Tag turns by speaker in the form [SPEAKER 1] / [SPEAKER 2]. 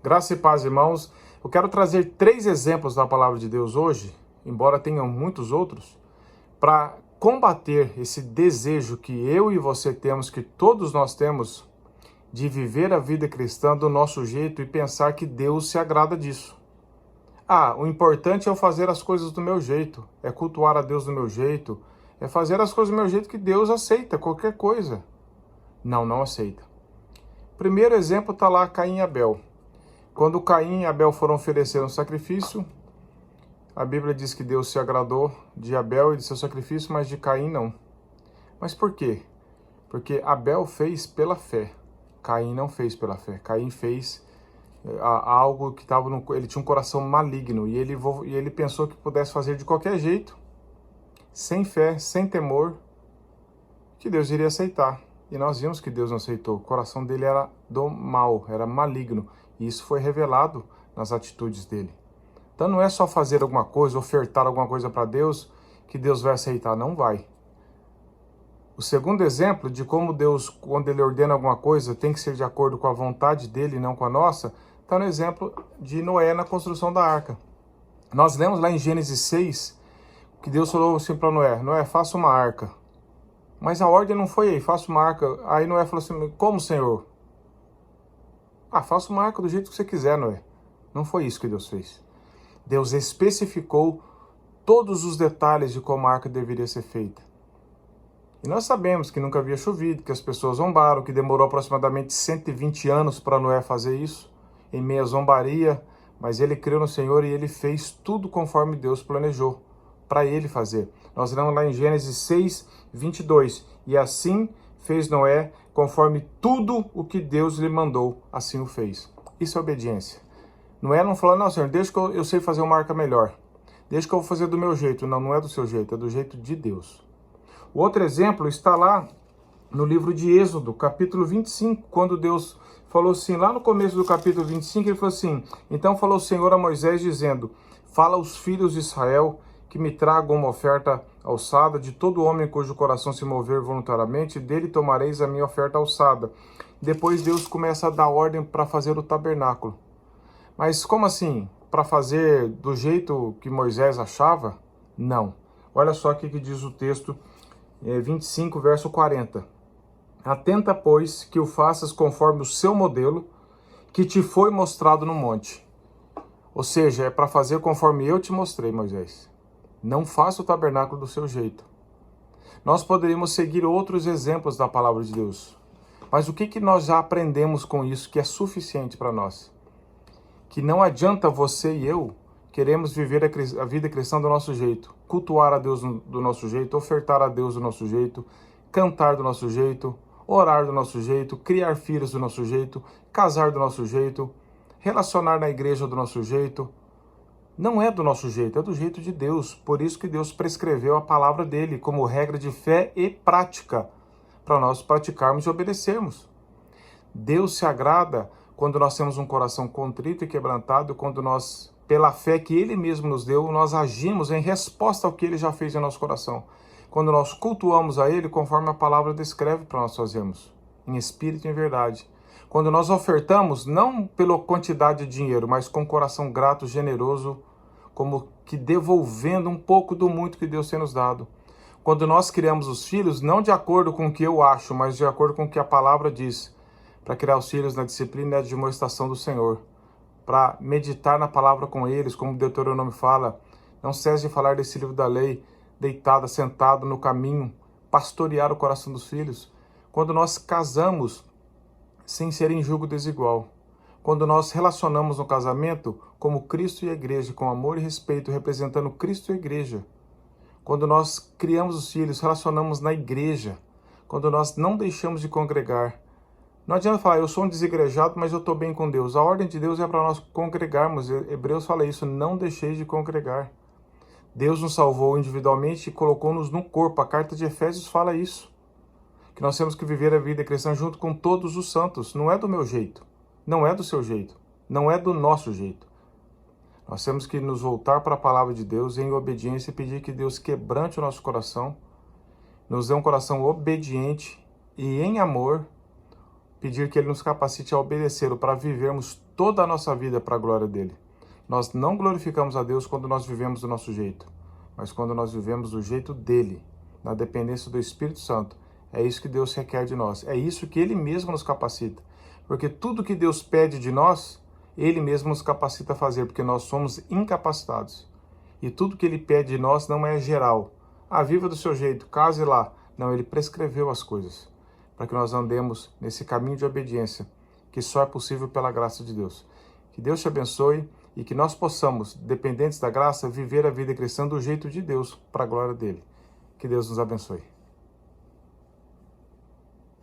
[SPEAKER 1] Graça e paz, irmãos. Eu quero trazer 3 exemplos da palavra de Deus hoje, embora tenham muitos outros, para combater esse desejo que eu e você temos, que todos nós temos, de viver a vida cristã do nosso jeito e pensar que Deus se agrada disso. O importante é eu fazer as coisas do meu jeito, é cultuar a Deus do meu jeito, é fazer as coisas do meu jeito que Deus aceita, qualquer coisa. Não aceita. Primeiro exemplo está lá Caim e Abel. Quando Caim e Abel foram oferecer um sacrifício, a Bíblia diz que Deus se agradou de Abel e de seu sacrifício, mas de Caim não. Mas por quê? Porque Abel fez pela fé, Caim não fez pela fé. Caim fez algo que estava ele tinha um coração maligno e ele pensou que pudesse fazer de qualquer jeito, sem fé, sem temor, que Deus iria aceitar. E nós vimos que Deus não aceitou. O coração dele era do mal, era maligno. E isso foi revelado nas atitudes dele. Então não é só fazer alguma coisa, ofertar alguma coisa para Deus, que Deus vai aceitar. Não vai. O segundo exemplo de como Deus, quando Ele ordena alguma coisa, tem que ser de acordo com a vontade dele e não com a nossa, está no exemplo de Noé na construção da arca. Nós lemos lá em Gênesis 6, que Deus falou assim para Noé: Noé, faça uma arca. Mas a ordem não foi aí, faça uma arca. Aí Noé falou assim: como, Senhor? Faça uma arca do jeito que você quiser, Noé. Não foi isso que Deus fez. Deus especificou todos os detalhes de como a arca deveria ser feita. E nós sabemos que nunca havia chovido, que as pessoas zombaram, que demorou aproximadamente 120 anos para Noé fazer isso, em meia zombaria, mas ele creu no Senhor e ele fez tudo conforme Deus planejou para ele fazer. Nós lemos lá em Gênesis 6, 22. E assim fez Noé, conforme tudo o que Deus lhe mandou, assim o fez. Isso é obediência. Noé não falou: não, Senhor, deixa que eu sei fazer uma arca melhor. Deixa que eu vou fazer do meu jeito. Não é do seu jeito, é do jeito de Deus. O outro exemplo está lá no livro de Êxodo, capítulo 25, quando Deus falou assim, lá no começo do capítulo 25, ele falou assim: então falou o Senhor a Moisés, dizendo: fala aos filhos de Israel que me tragam uma oferta alçada de todo homem cujo coração se mover voluntariamente, dele tomareis a minha oferta alçada. Depois Deus começa a dar ordem para fazer o tabernáculo. Mas como assim? Para fazer do jeito que Moisés achava? Não. Olha só o que diz o texto 25, verso 40. Atenta, pois, que o faças conforme o seu modelo, que te foi mostrado no monte. Ou seja, é para fazer conforme eu te mostrei, Moisés. Não faça o tabernáculo do seu jeito. Nós poderíamos seguir outros exemplos da palavra de Deus. Mas o que nós já aprendemos com isso que é suficiente para nós? Que não adianta você e eu queremos viver a vida cristã do nosso jeito, cultuar a Deus do nosso jeito, ofertar a Deus do nosso jeito, cantar do nosso jeito, orar do nosso jeito, criar filhos do nosso jeito, casar do nosso jeito, relacionar na igreja do nosso jeito. Não é do nosso jeito, é do jeito de Deus. Por isso que Deus prescreveu a palavra dele como regra de fé e prática, para nós praticarmos e obedecermos. Deus se agrada quando nós temos um coração contrito e quebrantado, quando nós, pela fé que Ele mesmo nos deu, nós agimos em resposta ao que Ele já fez em nosso coração. Quando nós cultuamos a Ele conforme a palavra descreve para nós fazermos, em espírito e em verdade. Quando nós ofertamos, não pela quantidade de dinheiro, mas com coração grato, generoso, como que devolvendo um pouco do muito que Deus tem nos dado. Quando nós criamos os filhos, não de acordo com o que eu acho, mas de acordo com o que a palavra diz, para criar os filhos na disciplina e na admoestação do Senhor, para meditar na palavra com eles, como Deuteronômio fala, não cesse de falar desse livro da lei, deitado, sentado no caminho, pastorear o coração dos filhos. Quando nós casamos sem ser em julgo desigual, quando nós relacionamos no casamento como Cristo e a igreja, com amor e respeito, representando Cristo e a igreja, quando nós criamos os filhos, relacionamos na igreja, quando nós não deixamos de congregar. Não adianta falar: eu sou um desigrejado, mas eu estou bem com Deus. A ordem de Deus é para nós congregarmos. Hebreus fala isso: não deixeis de congregar. Deus nos salvou individualmente e colocou-nos no corpo. A carta de Efésios fala isso. Que nós temos que viver a vida cristã junto com todos os santos. Não é do meu jeito. Não é do seu jeito. Não é do nosso jeito. Nós temos que nos voltar para a palavra de Deus em obediência e pedir que Deus quebrante o nosso coração, nos dê um coração obediente e em amor, pedir que Ele nos capacite a obedecê-lo para vivermos toda a nossa vida para a glória dEle. Nós não glorificamos a Deus quando nós vivemos do nosso jeito, mas quando nós vivemos do jeito dEle, na dependência do Espírito Santo. É isso que Deus requer de nós, é isso que Ele mesmo nos capacita. Porque tudo que Deus pede de nós, Ele mesmo nos capacita a fazer, porque nós somos incapacitados. E tudo que Ele pede de nós não é geral. Ah, viva do seu jeito, case lá. Não, Ele prescreveu as coisas, para que nós andemos nesse caminho de obediência, que só é possível pela graça de Deus. Que Deus te abençoe e que nós possamos, dependentes da graça, viver a vida cristã do jeito de Deus, para a glória dEle. Que Deus nos abençoe.